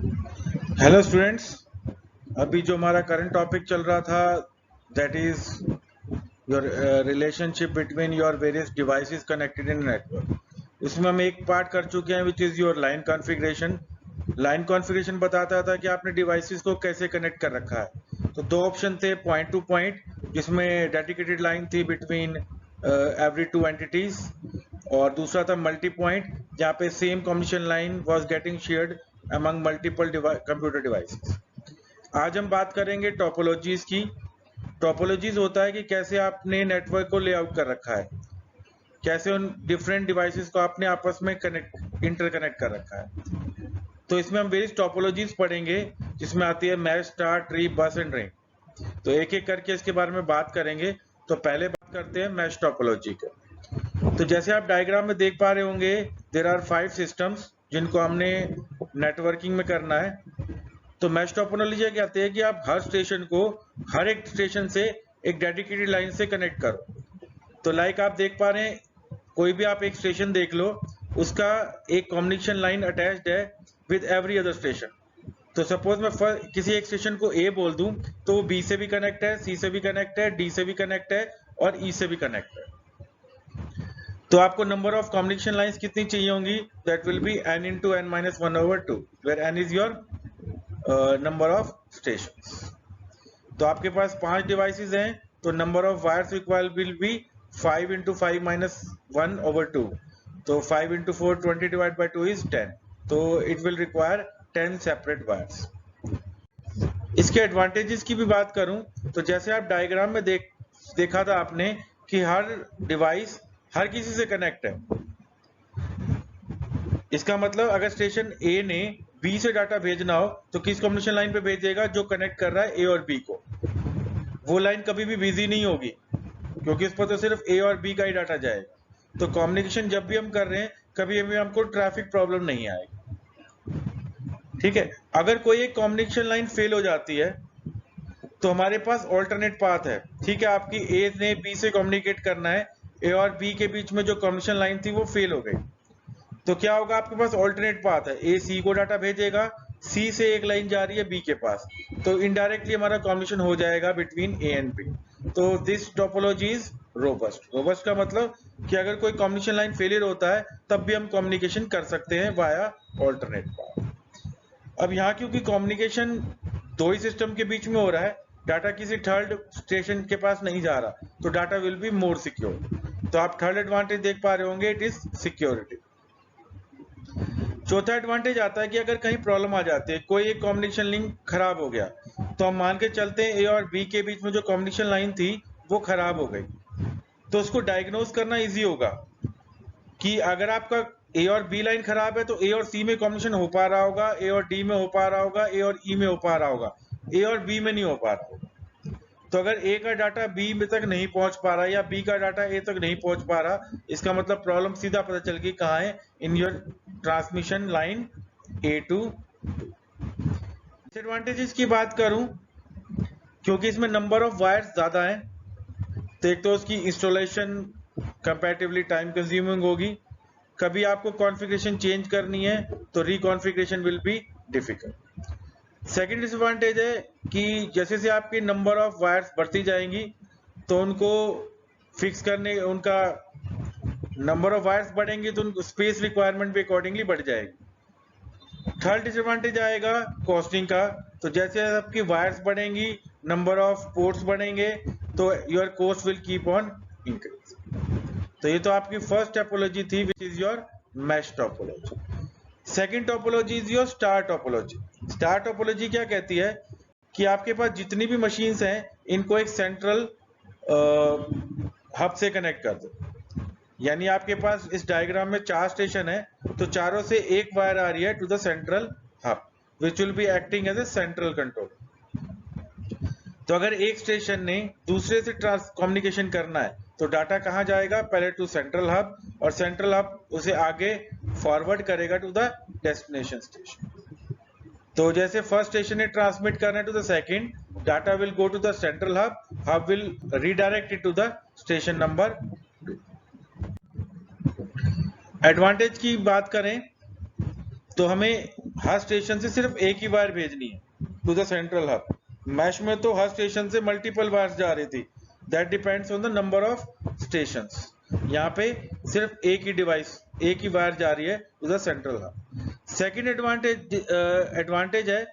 Hello students. अभी जो हमारा करंट टॉपिक चल रहा था that is your relationship between your various devices connected in network. इसमें हम एक पार्ट कर चुके हैं विच is your line configuration. Line configuration बताता था कि आपने डिवाइसेस को कैसे कनेक्ट कर रखा है। तो दो ऑप्शन थे, पॉइंट टू पॉइंट जिसमें डेडिकेटेड लाइन थी बिटवीन एवरी टू एंटिटीज, और दूसरा था मल्टी पॉइंट जहाँ पे same communication line was getting shared among multiple computer devices. आज हम बात करेंगे टोपोलॉजीज की। टोपोलॉजीज होता है कि कैसे आपने नेटवर्क को लेआउट कर रखा है, कैसे उन डिफरेंट डिवाइसेस को आपने आपस में कनेक्ट इंटरकनेक्ट कर रखा है। तो इसमें हम वेरियस टोपोलॉजीज पढ़ेंगे जिसमें आती है मैश, स्टार, ट्री, बस एंड रिंग। तो एक एक करके इसके बारे में बात करेंगे। तो पहले बात करते हैं मैश टोपोलॉजी के। तो जैसे आप डायग्राम में देख पा रहे होंगे, देयर आर 5 सिस्टम्स जिनको हमने नेटवर्किंग में करना है। तो मैश टोपोलॉजी क्या कहते हैं कि आप हर स्टेशन को हर एक स्टेशन से एक डेडिकेटेड लाइन से कनेक्ट करो। तो लाइक आप देख पा रहे हैं, कोई भी आप एक स्टेशन देख लो, उसका एक कम्युनिकेशन लाइन अटैच्ड है विद एवरी अदर स्टेशन। तो सपोज मैं किसी एक स्टेशन को ए बोल दूं तो वो बी से भी कनेक्ट है, सी से भी कनेक्ट है, डी से भी कनेक्ट है और ई से भी कनेक्ट है। तो आपको नंबर ऑफ कम्युनिकेशन लाइंस कितनी चाहिए होंगी? That will be n into n minus 1 over 2 where n is your number of station. तो आपके पास 5 डिवाइसेस हैं, तो number of wires required will be 5 into 5 minus 1 over 2। तो 5 into 4 20 divided by 2 is 10। तो it will require 10 separate wires. इसके advantages की भी बात करूं तो जैसे आप डायग्राम में देखा था आपने कि हर डिवाइस हर किसी से कनेक्ट है। इसका मतलब अगर स्टेशन ए ने बी से डाटा भेजना हो तो किस कम्युनिकेशन लाइन पे भेजेगा? जो कनेक्ट कर रहा है ए और बी को। वो लाइन कभी भी बिजी नहीं होगी क्योंकि इस पर तो सिर्फ ए और बी का ही डाटा जाएगा। तो कम्युनिकेशन जब भी हम कर रहे हैं कभी भी हमको ट्रैफिक प्रॉब्लम नहीं आएगी। ठीक है, अगर कोई एक कम्युनिकेशन लाइन फेल हो जाती है तो हमारे पास ऑल्टरनेट पाथ है। ठीक है, आपकी ए ने बी से कम्युनिकेट करना है, ए और बी के बीच में जो कम्युनिकेशन लाइन थी वो फेल हो गई। तो क्या होगा? आपके पास ऑल्टरनेट पाथ है, ए सी को डाटा भेजेगा, सी से एक लाइन जा रही है बी के पास, तो इनडायरेक्टली हमारा कम्युनिकेशन हो जाएगा बिटवीन ए एंड बी। तो this topology is robust. Robust का मतलब कि अगर कोई कम्युनिकेशन लाइन फेलियर होता है तब भी हम कम्युनिकेशन कर सकते हैं वाया ऑल्टरनेट पाथ। अब यहाँ क्योंकि कम्युनिकेशन दो ही सिस्टम के बीच में हो रहा है, डाटा किसी थर्ड स्टेशन के पास नहीं जा रहा, तो data will be more secure. तो आप थर्ड एडवांटेज देख पा रहे होंगे, इट इज सिक्योरिटी। चौथा एडवांटेज आता है कि अगर कहीं प्रॉब्लम आ जाती है, कोई एक कम्युनिकेशन लिंक खराब हो गया, तो हम मान के चलते हैं ए और बी के बीच में जो कम्युनिकेशन लाइन थी वो खराब हो गई, तो उसको डायग्नोज करना इजी होगा कि अगर आपका ए और बी लाइन खराब है तो ए और सी में कम्युनिकेशन हो पा रहा होगा, ए और डी में हो पा रहा होगा, ए और ई में हो पा रहा होगा, ए और बी में नहीं हो पा रहा होगा। तो अगर ए का डाटा बी में तक नहीं पहुंच पा रहा या बी का डाटा ए तक नहीं पहुंच पा रहा, इसका मतलब प्रॉब्लम सीधा पता चल गई कहाँ है, in your transmission line A to. Disadvantages की बात करूं, क्योंकि इसमें नंबर ऑफ वायर्स ज्यादा है, तो एक तो उसकी इंस्टॉलेशन कंपैरेटिवली टाइम कंज्यूमिंग होगी। कभी आपको कॉन्फ़िगरेशन चेंज करनी है तो reconfiguration will be difficult. Second disadvantage है कि जैसे से आपकी नंबर ऑफ वायर्स बढ़ती जाएंगी तो उनको फिक्स करने, उनका नंबर ऑफ वायर्स बढ़ेंगे तो उनको स्पेस रिक्वायरमेंट भी अकॉर्डिंगली बढ़ जाएगी। थर्ड डिसएडवांटेज आएगा कॉस्टिंग का। तो जैसे आपकी वायर्स बढ़ेंगी, नंबर ऑफ पोर्ट्स बढ़ेंगे, तो your cost will keep on increase. तो ये तो आपकी फर्स्ट टोपोलॉजी थी विच is your mesh topology. Second topology is your star topology. Star topology क्या कहती है कि आपके पास जितनी भी मशीन्स हैं इनको एक सेंट्रल हब से कनेक्ट कर दो। यानी आपके पास इस डायग्राम में 4 स्टेशन है, तो चारों से एक वायर आ रही है to the central hub which will be acting as a central control. तो अगर एक स्टेशन ने दूसरे से कम्युनिकेशन करना है तो डाटा कहाँ जाएगा? पहले टू सेंट्रल हब, और सेंट्रल हब उसे आगे फॉरवर्ड करेगा टू द डेस्टिनेशन स्टेशन। तो जैसे फर्स्ट स्टेशन ने ट्रांसमिट करना है to the second, data will go to the central hub, hub will redirect it to the station number 2। Advantage की बात करें तो हमें हर स्टेशन से सिर्फ एक ही वायर भेजनी है to the central hub. Mesh में तो हर स्टेशन से मल्टीपल वायर्स जा रही थी, that depends on the number of stations. यहाँ पे सिर्फ एक ही डिवाइस, एक ही वायर जा रही है to the central hub. Second advantage है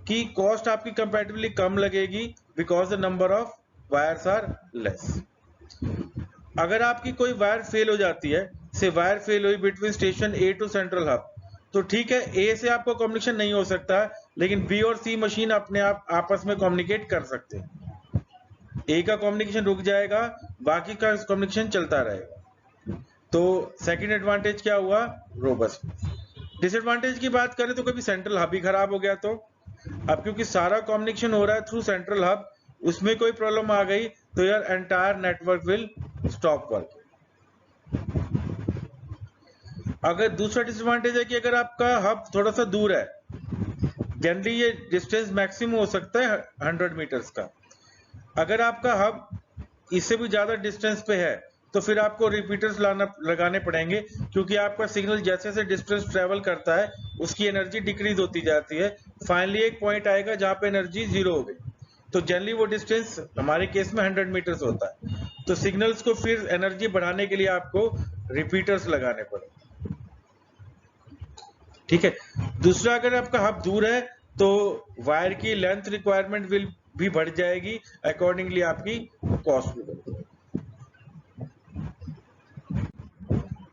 कि कॉस्ट आपकी कंपैरेटिवली कम लगेगी because the number of wires are less. अगर आपकी कोई वायर फेल हो जाती है, से वायर फेल हुई between station A to central hub, तो ठीक है ए से आपको कम्युनिकेशन नहीं हो सकता, लेकिन बी और सी मशीन अपने आप आपस में कम्युनिकेट कर सकते हैं। ए का कम्युनिकेशन रुक जाएगा, बाकी का कम्युनिकेशन चलता रहेगा। तो सेकंड एडवांटेज क्या हुआ? रोबस्ट। डिसएडवांटेज की बात करें तो कभी सेंट्रल हब ही खराब हो गया तो, अब क्योंकि सारा कम्युनिकेशन हो रहा है थ्रू सेंट्रल हब, उसमें कोई प्रॉब्लम आ गई तो your entire network will stop working. अगर दूसरा डिसएडवांटेज है कि अगर आपका हब थोड़ा सा दूर है, जनरली ये डिस्टेंस मैक्सिमम हो सकता है 100 मीटर्स का। अगर आपका हब इससे भी ज्यादा डिस्टेंस पे है तो फिर आपको रिपीटर्स लगाने पड़ेंगे, क्योंकि आपका सिग्नल जैसे जैसे डिस्टेंस ट्रेवल करता है उसकी एनर्जी डिक्रीज होती जाती है। फाइनली एक पॉइंट आएगा जहां पे एनर्जी जीरो हो गई, तो जनरली वो डिस्टेंस हमारे केस में 100 मीटर्स होता है। तो सिग्नल्स को फिर एनर्जी बढ़ाने के लिए आपको रिपीटर्स लगाने पड़े। ठीक है। दूसरा, अगर आपका हब दूर है तो वायर की लेंथ रिक्वायरमेंट विल भी बढ़ जाएगी, अकॉर्डिंगली आपकी कॉस्ट भी बढ़ जाएगी।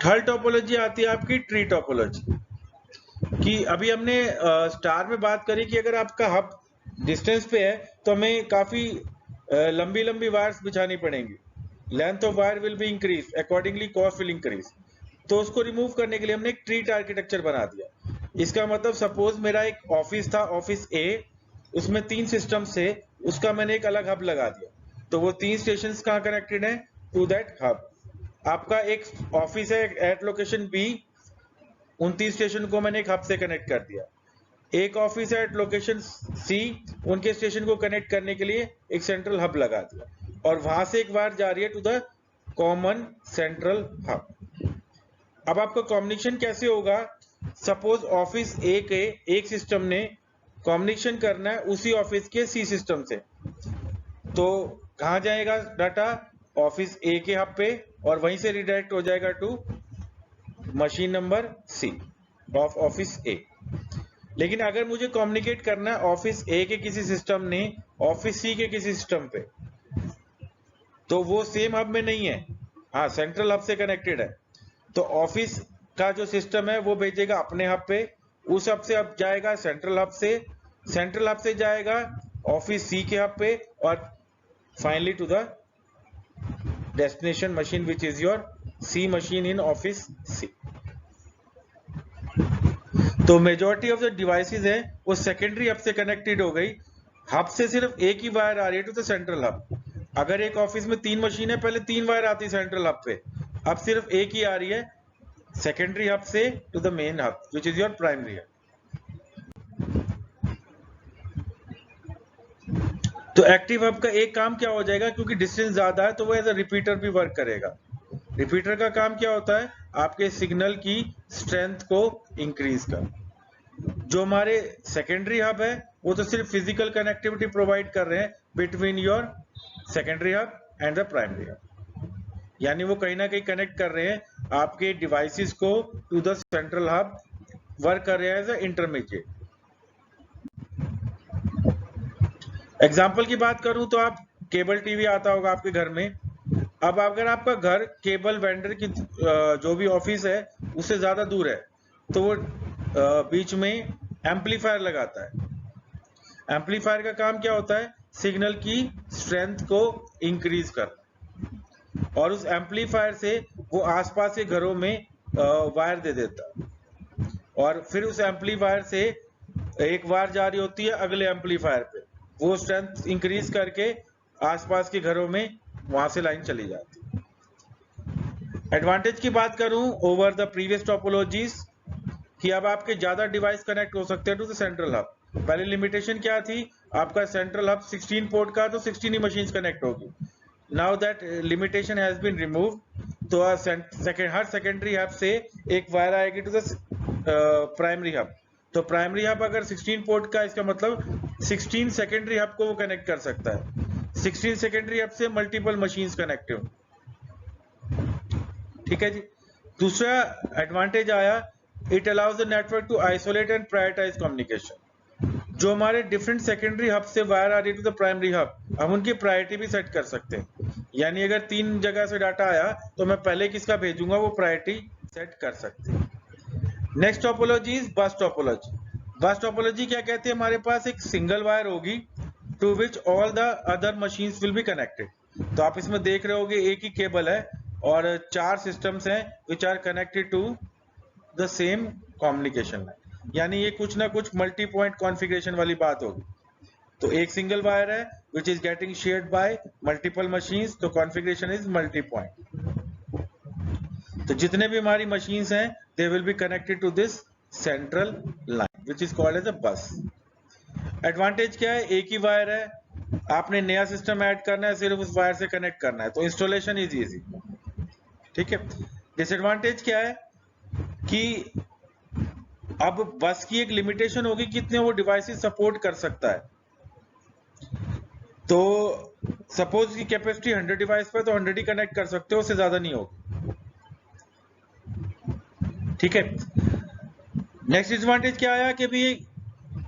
थर्ड टोपोलॉजी आती है आपकी ट्री टोपोलॉजी, कि अभी हमने स्टार में बात करी कि अगर आपका हब डिस्टेंस पे है तो हमें काफी लंबी लंबी वायर्स बिछानी पड़ेंगी, length of wire will be increase, accordingly cost will increase. तो उसको रिमूव करने के लिए हमने एक ट्री आर्किटेक्चर बना दिया। इसका मतलब सपोज मेरा एक ऑफिस था, ऑफिस ए, उसमें 3 सिस्टम से, उसका मैंने एक अलग हब लगा दिया, तो वो 3 स्टेशन कहाँ कनेक्टेड है? To that hub. आपका एक ऑफिस है एट लोकेशन बी, उन 3 स्टेशन को मैंने एक हब से कनेक्ट कर दिया। एक ऑफिस है एट लोकेशन सी, उनके स्टेशन को कनेक्ट करने के लिए एक सेंट्रल हब लगा दिया, और वहां से एक वायर जा रही है to the common central hub. अब आपका कम्युनिकेशन कैसे होगा? सपोज ऑफिस ए के एक सिस्टम ने कम्युनिकेशन करना है उसी ऑफिस के सी सिस्टम से, तो कहाँ जाएगा डाटा? ऑफिस ए के हब पे, और वहीं से रिडायरेक्ट हो जाएगा to machine number C of office A. लेकिन अगर मुझे कम्युनिकेट करना है ऑफिस ए के किसी सिस्टम ने ऑफिस सी के किसी सिस्टम पे, तो वो सेम हब में नहीं है, हाँ सेंट्रल हब से कनेक्टेड है। तो ऑफिस का जो सिस्टम है वो भेजेगा अपने हब पे, उस हब से अब जाएगा सेंट्रल हब से, सेंट्रल हब से जाएगा ऑफिस सी के हब पे, और finally to the destination machine which is your C machine in office C. तो मेजॉरिटी ऑफ द डिवाइसेस है वो सेकेंडरी हब से कनेक्टेड हो गई, हब से सिर्फ एक ही वायर आ रही है टू द सेंट्रल हब। अगर एक ऑफिस में 3 मशीन है, पहले 3 वायर आती सेंट्रल हब पे, अब सिर्फ एक ही आ रही है सेकेंडरी हब से to the main hub which is your primary hub. तो एक्टिव हब का एक काम क्या हो जाएगा, क्योंकि डिस्टेंस ज्यादा है तो वो एज अ रिपीटर भी वर्क करेगा। रिपीटर का काम क्या होता है? आपके सिग्नल की स्ट्रेंथ को इंक्रीज कर। जो हमारे सेकेंडरी हब है वो तो सिर्फ फिजिकल कनेक्टिविटी प्रोवाइड कर रहे हैं between your secondary hub and the primary hub, यानी वो कहीं ना कहीं कनेक्ट कर रहे हैं आपके डिवाइसेस को to the central hub, work कर रहे हैं एज अ इंटरमीडिएट। एग्जाम्पल की बात करूं तो आप केबल टीवी आता होगा आपके घर में। अब अगर आपका घर केबल वेंडर की जो भी ऑफिस है उससे ज्यादा दूर है, तो वो बीच में एम्पलीफायर लगाता है। एम्पलीफायर का काम क्या होता है? सिग्नल की स्ट्रेंथ को इंक्रीज करना, और उस एम्पलीफायर से वो आसपास के घरों में वायर दे देता है, और फिर उस एम्पलीफायर से एक वायर जा रही होती है अगले एम्पलीफायर पे, वो स्ट्रेंथ इंक्रीज करके आसपास के घरों में वहां से लाइन चली जाती है। एडवांटेज की बात करूं ओवर द प्रीवियस टोपोलॉजीज, कि अब आपके ज्यादा डिवाइस कनेक्ट हो सकते हैं टू द सेंट्रल हब। पहले लिमिटेशन क्या थी? आपका सेंट्रल हब 16 पोर्ट का, तो 16 ही मशीन्स कनेक्ट होगी। Now that limitation has been removed, तो हर सेकेंडरी हब से एक वायर आएगी टू द प्राइमरी हब, तो प्राइमरी हब अगर 16 पोर्ट का, इसका मतलब 16 सेकेंडरी हब को वो कनेक्ट कर सकता है। 16 सेकेंडरी हब से मल्टीपल मशीन्स कनेक्ट हो। ठीक है जी। दूसरा एडवांटेज आया, it allows the network to isolate and prioritize communication. जो हमारे डिफरेंट सेकेंडरी हब से वायर आ रही टू द प्राइमरी हब, हम उनकी प्रायोरिटी भी सेट कर सकते हैं। यानी अगर 3 जगह से डाटा आया तो मैं पहले किसका भेजूंगा, वो प्रायोरिटी सेट कर सकते हैं। Next topology is bus topology. Bus topology क्या कहते हैं, हमारे पास एक सिंगल वायर होगी to which all the other machines will be connected. तो आप इसमें देख रहे होगे एक ही केबल है और 4 सिस्टम्स हैं which are connected to the same communication line. यानी ये कुछ ना कुछ मल्टी पॉइंट कॉन्फ़िगरेशन वाली बात होगी। तो एक सिंगल वायर है which is getting shared by multiple machines, तो कॉन्फ़िगरेशन इज मल्टी पॉइंट। तो जितने भी हमारी मशीन्स हैं they will be connected to this central line which is called as a bus. Advantage क्या है, एक ही वायर है, आपने नया सिस्टम ऐड करना है, सिर्फ उस वायर से कनेक्ट करना है, तो इंस्टॉलेशन इज इजी। ठीक है। डिसएडवांटेज क्या है कि अब बस की एक लिमिटेशन होगी कितने वो डिवाइसेस सपोर्ट कर सकता है। तो सपोज की कैपेसिटी 100 डिवाइस पे, तो 100 ही कनेक्ट कर सकते हो, उससे ज्यादा नहीं होगी। ठीक है। नेक्स्ट डिसएडवांटेज क्या आया कि भी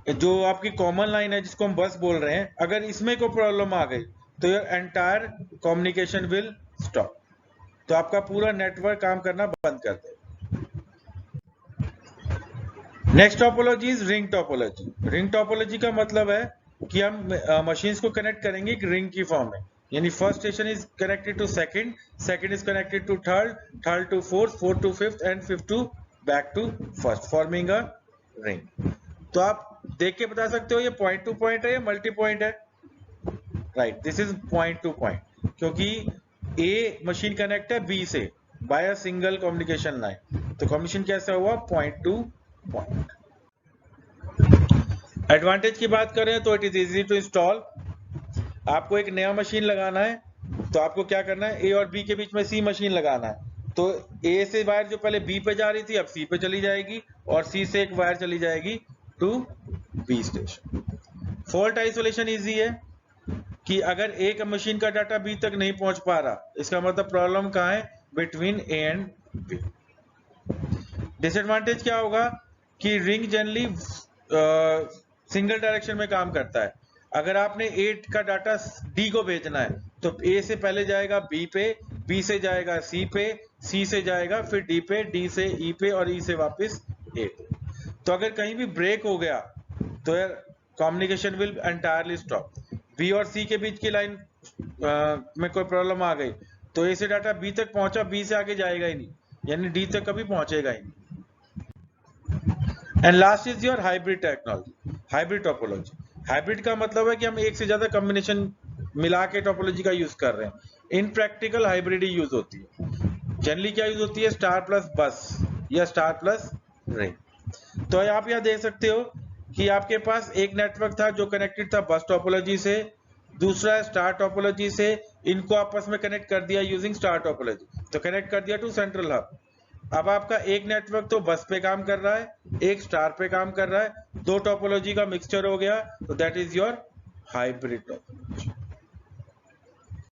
जो आपकी कॉमन लाइन है जिसको हम बस बोल रहे हैं, अगर इसमें कोई प्रॉब्लम आ गई तो your entire communication will stop. तो आपका पूरा नेटवर्क काम करना बंद कर देगा। Next topology is ring topology. Ring topology का मतलब है कि हम मशीन्स को कनेक्ट करेंगे एक रिंग की फॉर्म में। यानी first station is connected to second, second is connected to third, third to fourth, fourth to fifth and fifth to back to first, forming a ring. तो आप देख के बता सकते हो ये पॉइंट टू पॉइंट है या मल्टी पॉइंट है। Right, this is point to point, क्योंकि ए मशीन कनेक्ट है बी से by a single communication line. तो कम्युनिकेशन कैसा हुआ, पॉइंट टू पॉइंट। एडवांटेज की बात करें तो it is easy to install. आपको एक नया मशीन लगाना है तो आपको क्या करना है, ए और बी के बीच में सी मशीन लगाना है। तो ए से वायर जो पहले बी पे जा रही थी अब सी पे चली जाएगी, और सी से एक वायर चली जाएगी to B station. Fault isolation easy है कि अगर एक मशीन का डाटा बी तक नहीं पहुंच पा रहा, इसका मतलब प्रॉब्लम कहां है, between A and B. Disadvantage क्या होगा कि रिंग जनरली सिंगल डायरेक्शन में काम करता है। अगर आपने ए का डाटा डी को भेजना है तो ए से पहले जाएगा बी पे, बी से जाएगा सी पे, सी से जाएगा फिर डी पे, डी से ई पे और ई से वापस ए पे। तो अगर कहीं भी ब्रेक हो गया तो यार communication will entirely stop. B और सी के बीच की लाइन में कोई प्रॉब्लम आ गई तो ए से डाटा बी तक पहुंचा, बी से आगे जाएगा ही नहीं, यानी डी तक कभी पहुंचेगा ही नहीं। And last is your hybrid technology, hybrid topology. Hybrid का मतलब है कि हम एक से ज्यादा कॉम्बिनेशन मिला के टोपोलॉजी का यूज कर रहे हैं। इन प्रैक्टिकल हाइब्रिड ही यूज होती है। जनरली क्या यूज होती है, स्टार प्लस बस या स्टार प्लस रिंग। तो आप यहाँ देख सकते हो कि आपके पास एक नेटवर्क था जो कनेक्टेड था बस टोपोलॉजी से, दूसरा स्टार टोपोलॉजी से, इनको आपस में कनेक्ट कर दिया यूजिंग स्टार टोपोलॉजी, तो कनेक्ट कर दिया टू सेंट्रल हब। अब आपका एक नेटवर्क तो बस पे काम कर रहा है, एक स्टार पे काम कर रहा है, दो टोपोलॉजी का मिक्सचर हो गया, तो that is your hybrid topology.